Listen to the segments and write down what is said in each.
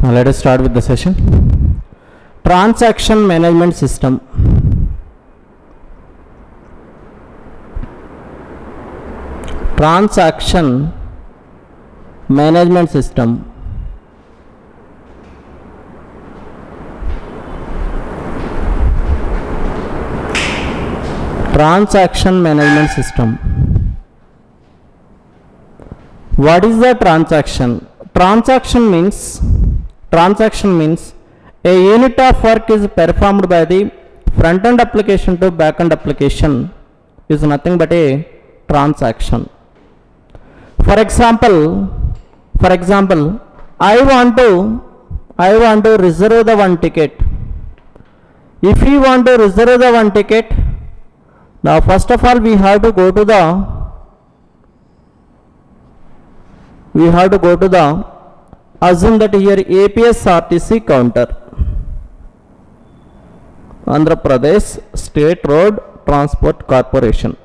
Let us start with the session. Transaction management system. Transaction management system. Transaction management system. What is the transaction? Transaction means a unit of work is performed by the front end application to back end application is nothing but a transaction. For example, I want to reserve the one ticket. If we want to reserve the one ticket, now first of all we have to go to the assume that here APSRTC counter, Andhra Pradesh State Road Transport Corporation.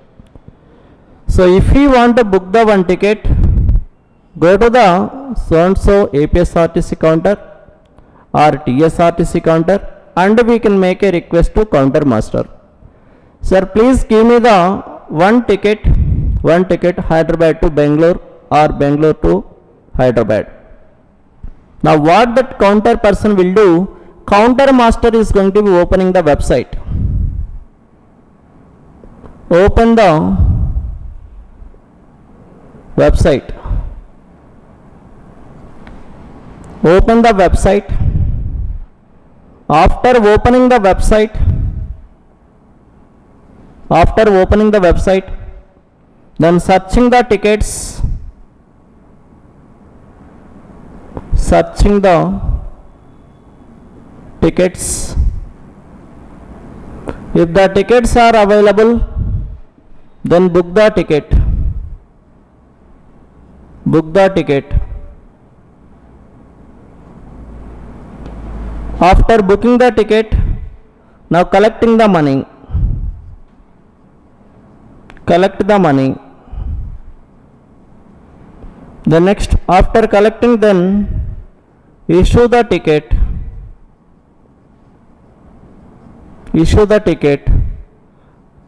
So if we want to book the one ticket, go to the so and so APSRTC counter or TSRTC counter and we can make a request to counter master. Sir, please give me the one ticket Hyderabad to Bangalore or Bangalore to Hyderabad. Now what that counter person will do, counter master is going to be opening the website. Open the website. Open the website. After opening the website, then searching the tickets. If the tickets are available, then book the ticket. After booking the ticket, now collecting the money. Collect the money. The next, after collecting, then issue the ticket.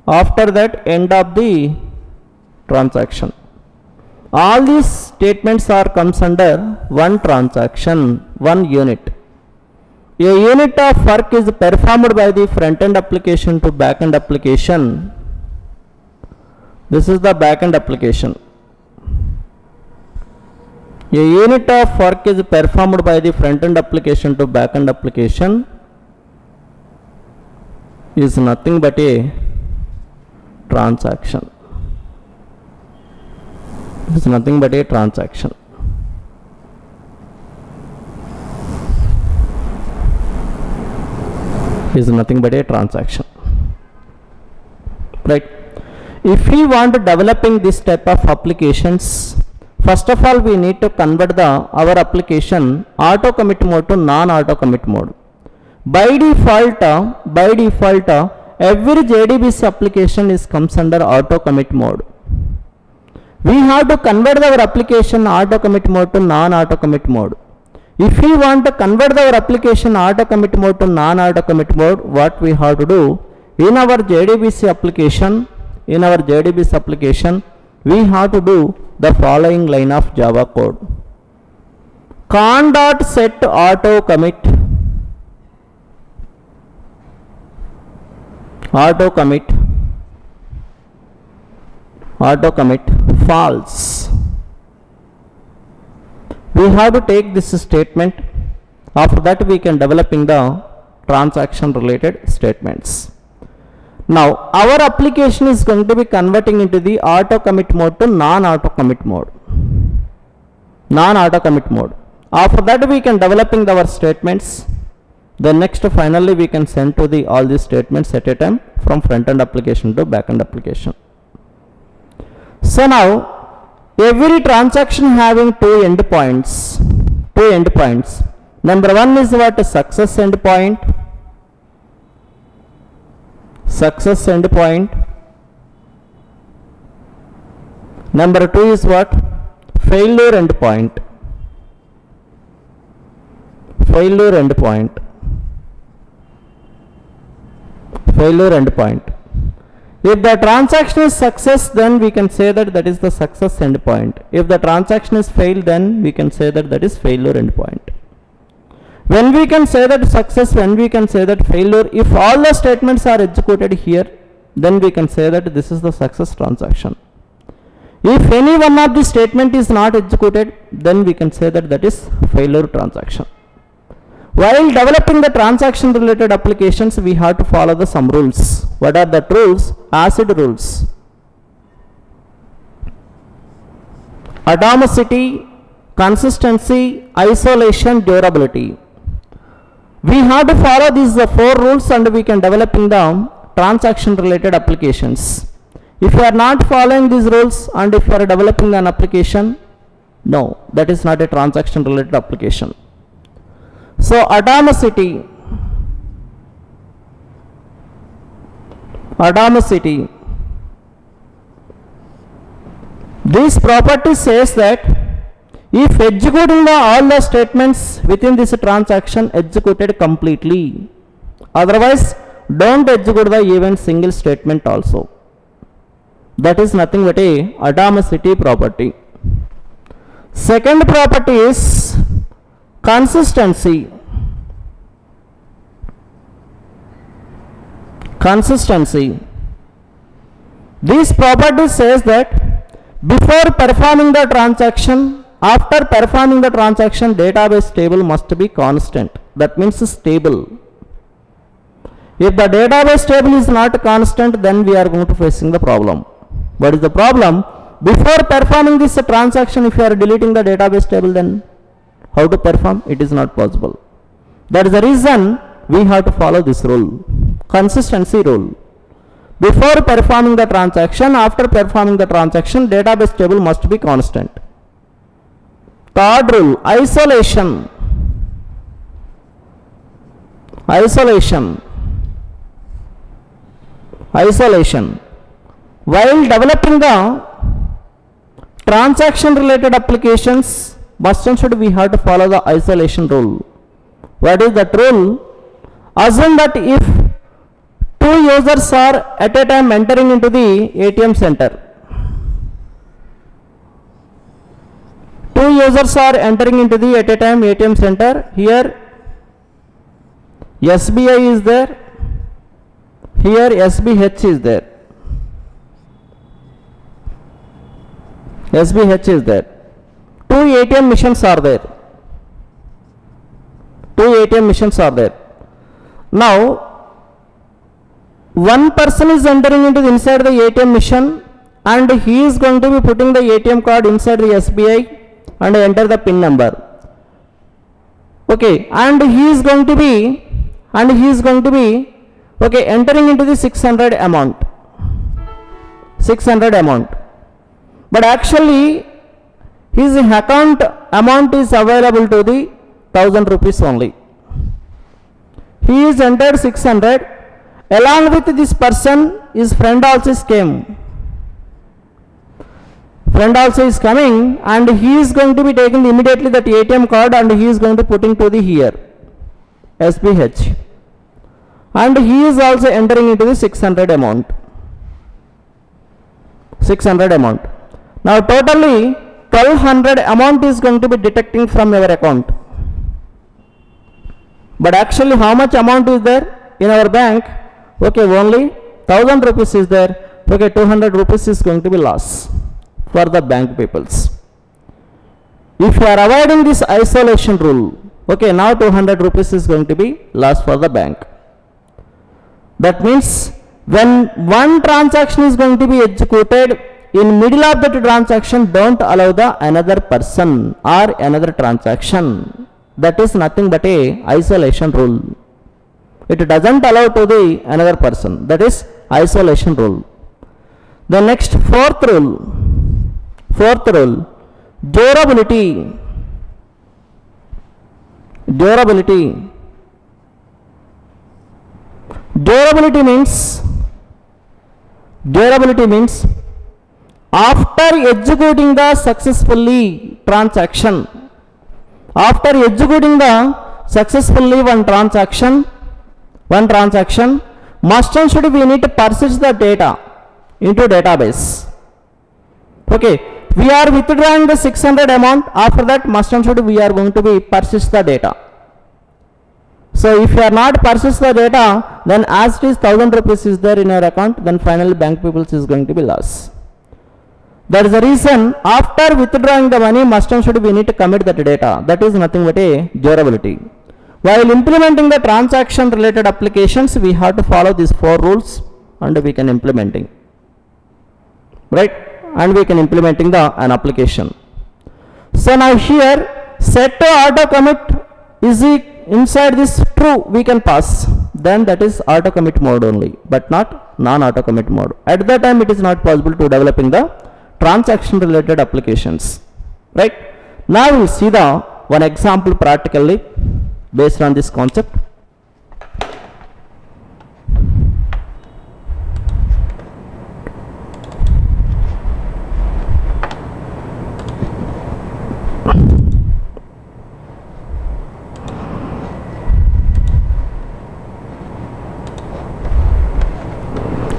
After that, end of the transaction. All these statements comes under one transaction, one unit. A unit of work is performed by the front end application to back end application. This is the back end application. A unit of work is performed by the front end application to back end application is nothing but a transaction. Is nothing but a transaction. Right? If we want developing this type of applications, first of all we need to convert our application auto commit mode to non-auto commit mode. By default, every JDBC application comes under auto commit mode. We have to convert our application auto commit mode to non-auto commit mode. If we want to convert our application auto commit mode to non-auto commit mode, what we have to do, in our JDBC application, we have to do the following line of Java code. Con.set auto commit false. We have to take this statement. After that we can developing the transaction related statements. Now our application is going to be converting into the auto commit mode to non-auto commit mode. After that we can developing our statements. Then next finally we can send to all these statements at a time from front end application to back end application. So now every transaction having two endpoints. Number one is what? Success endpoint. Number two is what? Failure endpoint. failure endpoint. Failure endpoint. If the transaction is success, then we can say that that is the success endpoint. If the transaction is failed, then we can say that that is failure endpoint. When we can say that success, when we can say that failure, if all the statements are executed here, then we can say that this is the success transaction. If any one of the statement is not executed, then we can say that that is failure transaction. While developing the transaction related applications, we have to follow the some rules. What are that rules? ACID rules. Atomicity, consistency, isolation, durability. We have to follow these 4 rules and we can develop in the transaction related applications. If you are not following these rules and if you are developing an application, no, that is not a transaction related application. So atomicity. This property says that if executing all the statements within this transaction executed completely, otherwise don't execute the even single statement also. That is nothing but a atomicity property. Second property is consistency. This property says that before performing the transaction, after performing the transaction, database table must be constant. That means stable. If the database table is not constant, then we are going to facing the problem. What is the problem? Before performing this transaction, if you are deleting the database table, then how to perform? It is not possible. That is the reason we have to follow this rule, consistency rule. Before performing the transaction, after performing the transaction, database table must be constant. Third rule, isolation. While developing the transaction related applications, must and should we have to follow the isolation rule. What is that rule? Assume that if 2 users are at a time entering into the ATM center. 2 users are entering into the at a time ATM center. Here SBI is there. Here SBH is there. SBH is there. 2 ATM machines are there. Now, one person is entering into inside the ATM machine and he is going to be putting the ATM card inside the SBI and enter the PIN number. Okay, and he is going to be okay, entering into the 600 amount. But actually his account amount is available to the 1000 rupees only. He is entered 600. Along with this person, his friend also is came. Friend also is coming and he is going to be taking immediately that ATM card and he is going to putting to the here SBH. And he is also entering into the 600 amount. Now totally 1200 amount is going to be deducting from your account. But actually how much amount is there in our bank? Okay, only 1000 rupees is there. Okay, 200 rupees is going to be loss for the bank peoples. If you are avoiding this isolation rule, okay, now 200 rupees is going to be loss for the bank. That means when one transaction is going to be executed, in middle of that transaction, don't allow the another person or another transaction. That is nothing but a isolation rule. It doesn't allow to the another person. That is isolation rule. The next fourth rule, durability. Durability means after executing the successfully transaction, after executing the successfully one transaction, must and should we need to persist the data into database. Okay, we are withdrawing the 600 amount. After that, must and should we are going to be persist the data. So if you are not persist the data, then as it is 1000 rupees is there in your account, then finally bank people's is going to be loss. That is the reason after withdrawing the money, must and should we need to commit that data. That is nothing but a durability. While implementing the transaction related applications, we have to follow these 4 rules and we can implementing. Right? And we can implementing an application. So now here set to auto commit is inside this true we can pass. Then that is auto commit mode only, but not non-auto commit mode. At that time it is not possible to developing the transaction related applications. Right? Now we will see the one example practically based on this concept.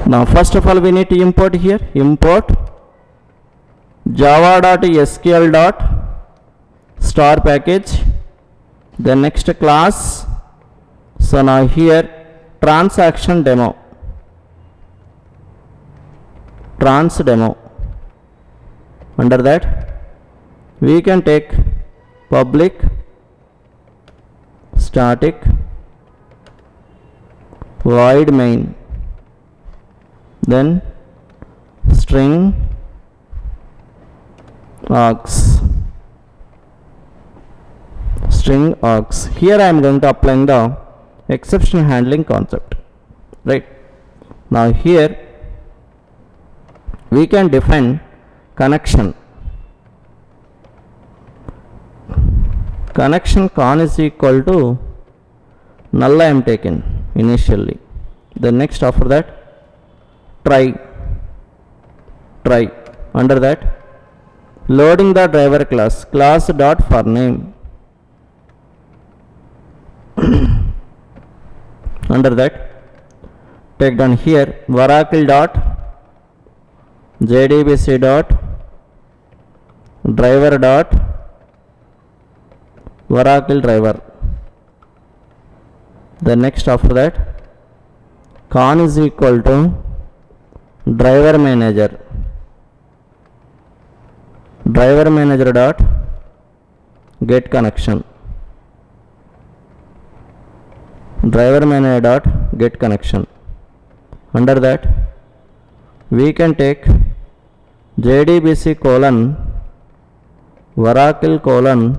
Now first of all we need to import here, import java.sql.star package, then next class. So now here transaction demo, trans demo. Under that we can take public static void main, then string args. Here I am going to apply the exception handling concept. Right? Now here we can define connection. Connection con is equal to null I am taken initially. Then next after that try. Under that loading the driver class dot for name. Under that take down here Oracle dot JDBC dot driver dot Oracle driver. Then next after that con is equal to driver manager dot get connection. Under that we can take JDBC colon Oracle colon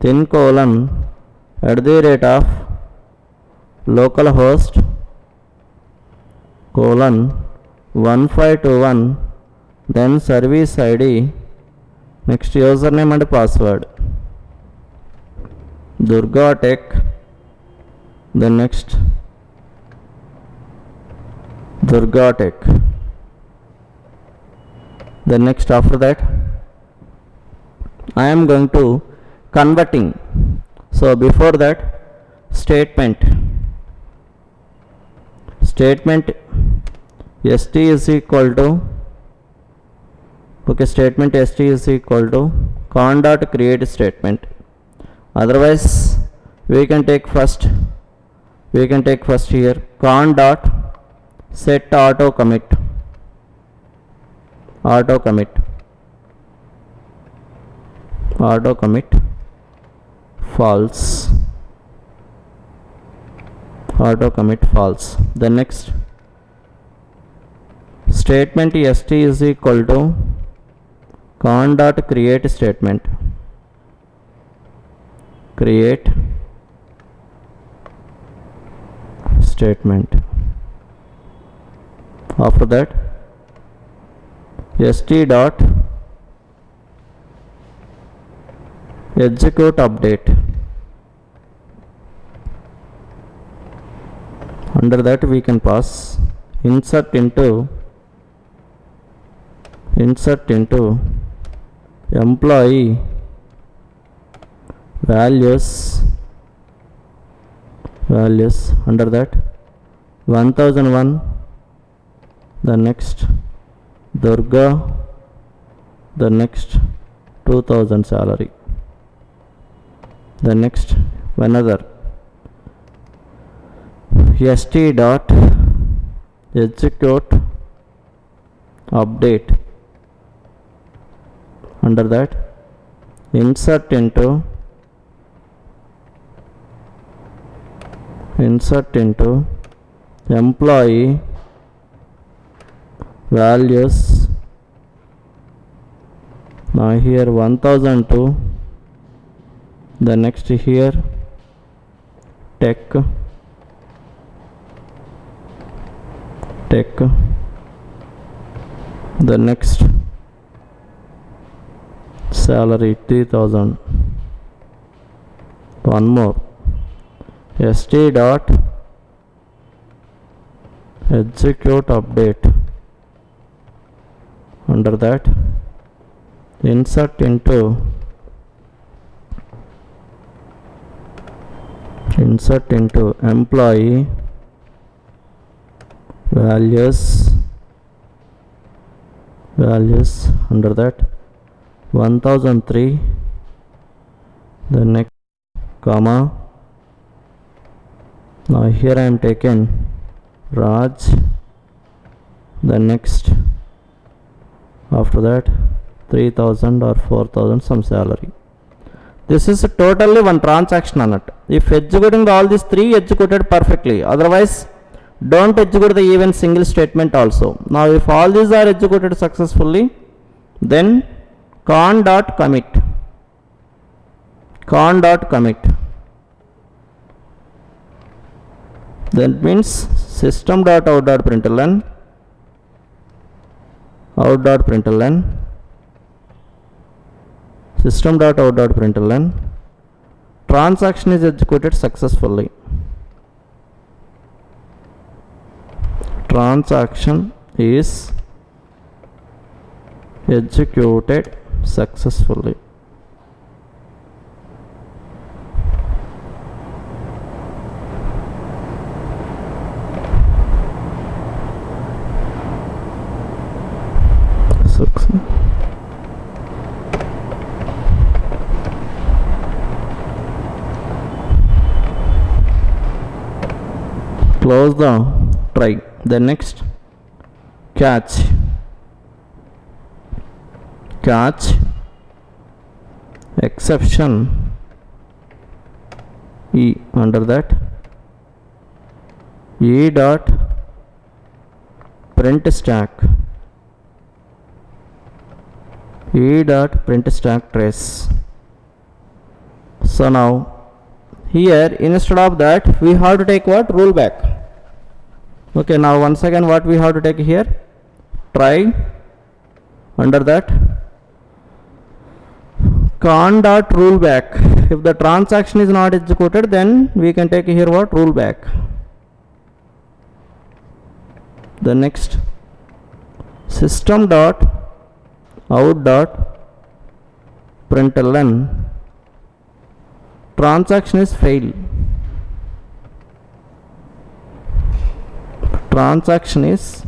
thin colon @ localhost colon 1521, then service ID, next username and password Durga Tech, then next Durga Tech. Then next after that I am going to converting. So before that statement st is equal to statement st is equal to con dot create statement. Otherwise we can take first here con dot set auto commit false. The next statement st is equal to con dot create statement. After that st dot execute update. Under that we can pass insert into employee values values. Under that 1001, the next Durga, the next 2000 salary, the next another st dot execute update. Under that insert into employee values. Now here 1002, the next here tech, the next salary 3000. One more st dot execute update. Under that insert into employee values. Under that 1003, the next comma. Now here I am taken Raj, the next after that 3000 or 4000 some salary. This is totally one transaction on it. If executing all these three executed perfectly, otherwise don't execute the even single statement also. Now if all these are executed successfully, then con dot commit. That means system dot out dot println system dot out dot println transaction is executed successfully. Transaction is executed successfully. Close the try. The next catch exception e. Under that e dot print stack trace. So now here instead of that we have to take what? Rule back. Okay, now once again what we have to take here? Try. Under that con dot rule back. If the transaction is not executed, then we can take here what? Rule back. The next system dot out dot println transaction is fail. Transaction is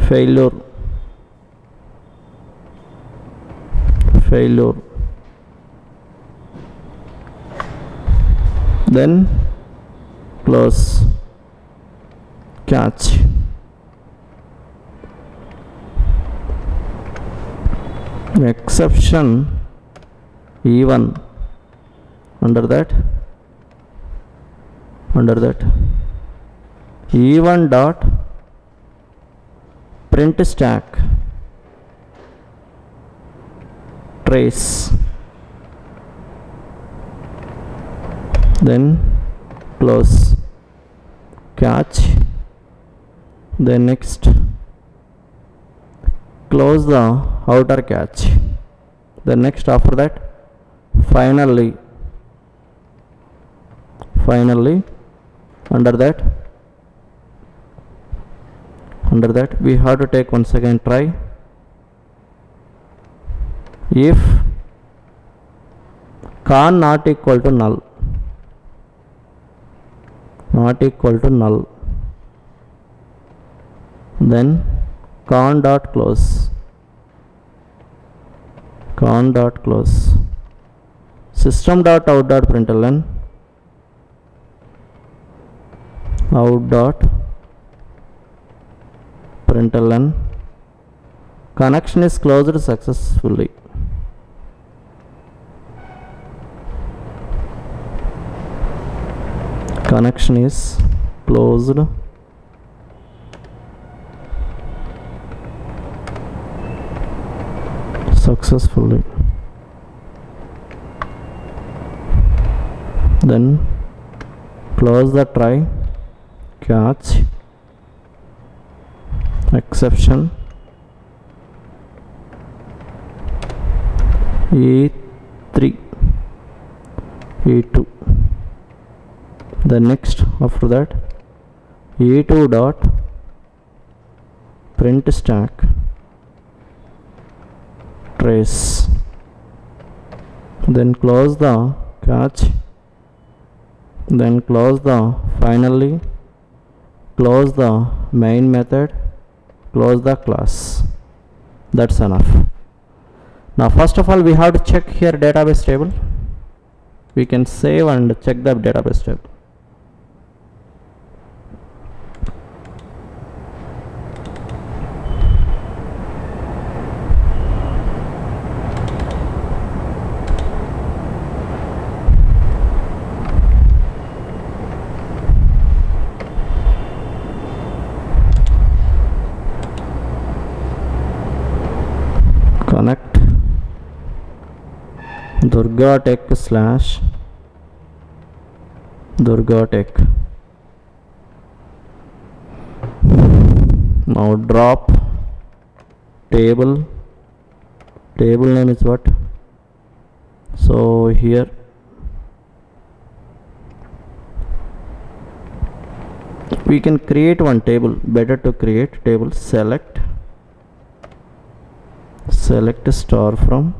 failure. Then close catch. Exception even. Under that even dot print stack trace. Then close catch. Then next close the outer catch. Then next after that finally under that we have to take one second try. If con not equal to null, not equal to null. Then con dot close, con dot close, system dot out dot println, out dot println, connection is closed successfully. Connection is closed successfully. Then close the try, catch, exception, E3, E2. Then next after that E2 dot print stack trace. Then close the catch, then close the finally close the main method, close the class. That's enough. Now first of all we have to check here database table. We can save and check the database table. Connect Durga Tech slash Durga Tech. Now drop table. Table name is what? So here we can create one table. Better to create table. Select star from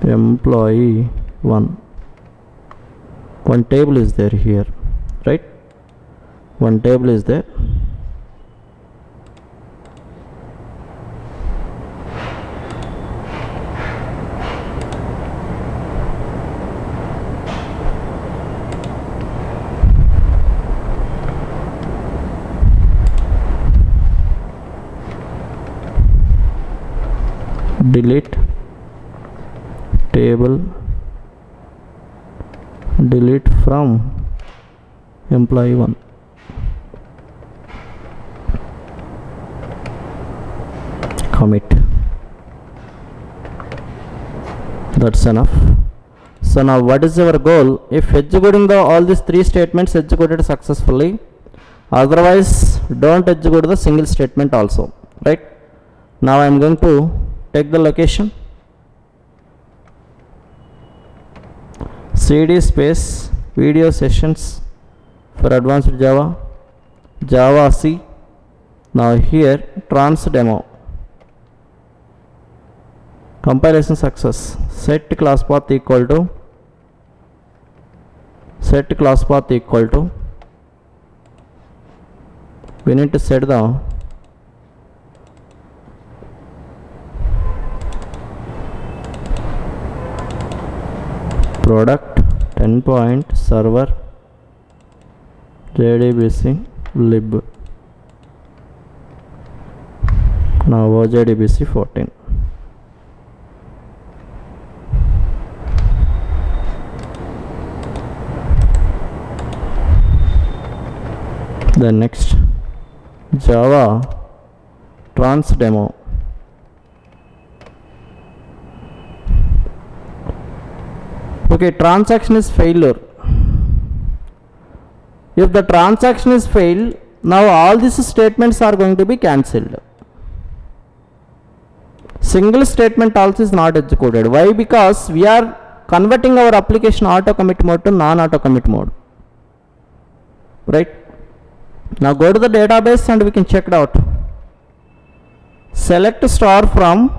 employee 1. One table is there here, right? One table is there. Delete table, delete from employee 1. Commit. That's enough. So now what is our goal? If executing all these 3 statements executed successfully, otherwise don't execute the single statement also, right? Now I am going to take the location, cd space video sessions for advanced Java C. Now here trans demo, compilation success, set class path equal to we need to set the product endpoint server JDBC lib. Now JDBC 14. Then next Java trans demo. Okay, transaction is failure. If the transaction is failed, now all these statements are going to be cancelled. Single statement also is not executed. Why? Because we are converting our application auto commit mode to non-auto commit mode. Right? Now go to the database and we can check it out. Select star from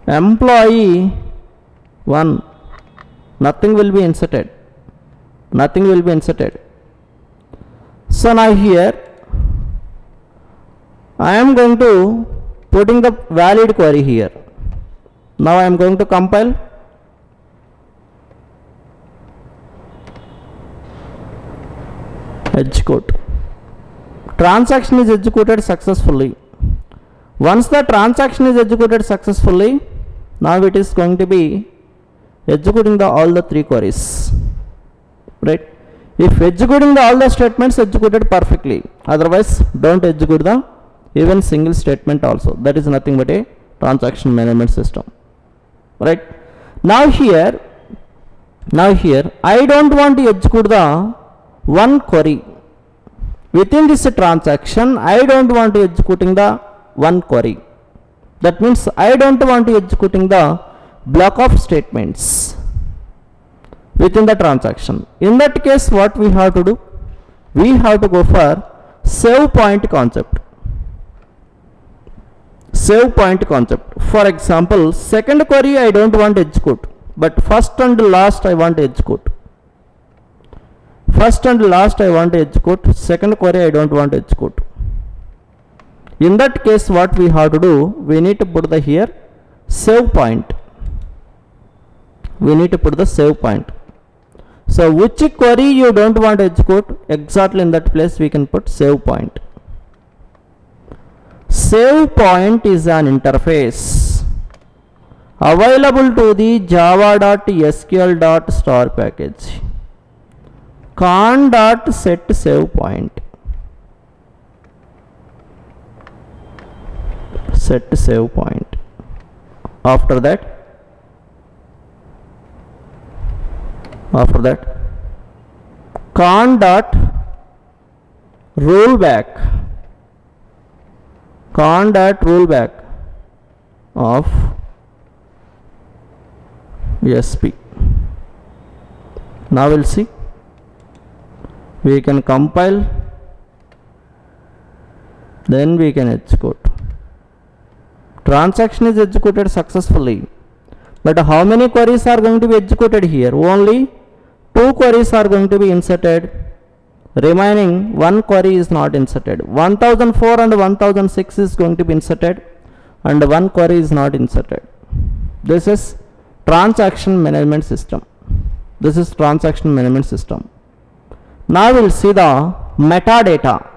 employee 1. Nothing will be inserted. Nothing will be inserted. So now here I am going to putting the valid query here. Now I am going to compile. Execute. Transaction is executed successfully. Once the transaction is executed successfully, now it is going to be executing all the three queries, right? If executing all the statements executed perfectly, otherwise don't execute the even single statement also. That is nothing but a transaction management system, right? Now here I don't want to execute the one query within this transaction. I don't want to executing the one query. That means I don't want to executing the block of statements within the transaction. In that case, what we have to do? We have to go for save point concept. Save point concept. For example, second query I don't want to execute, but first and last I want to execute. First and last I want to execute. Second query I don't want to execute. In that case, what we have to do? We need to put the here save point. We need to put the save point. So which query you don't want to execute, exactly in that place we can put save point. Save point is an interface available to the java.sql.star package. Con.set save point. Set save point. After that con dot rollback of SP. Now we'll see. We can compile, then we can execute. Transaction is executed successfully, but how many queries are going to be executed here? Only 2 queries are going to be inserted. Remaining 1 query is not inserted. 1004 and 1006 is going to be inserted, and 1 query is not inserted. This is transaction management system. Now we'll see the metadata.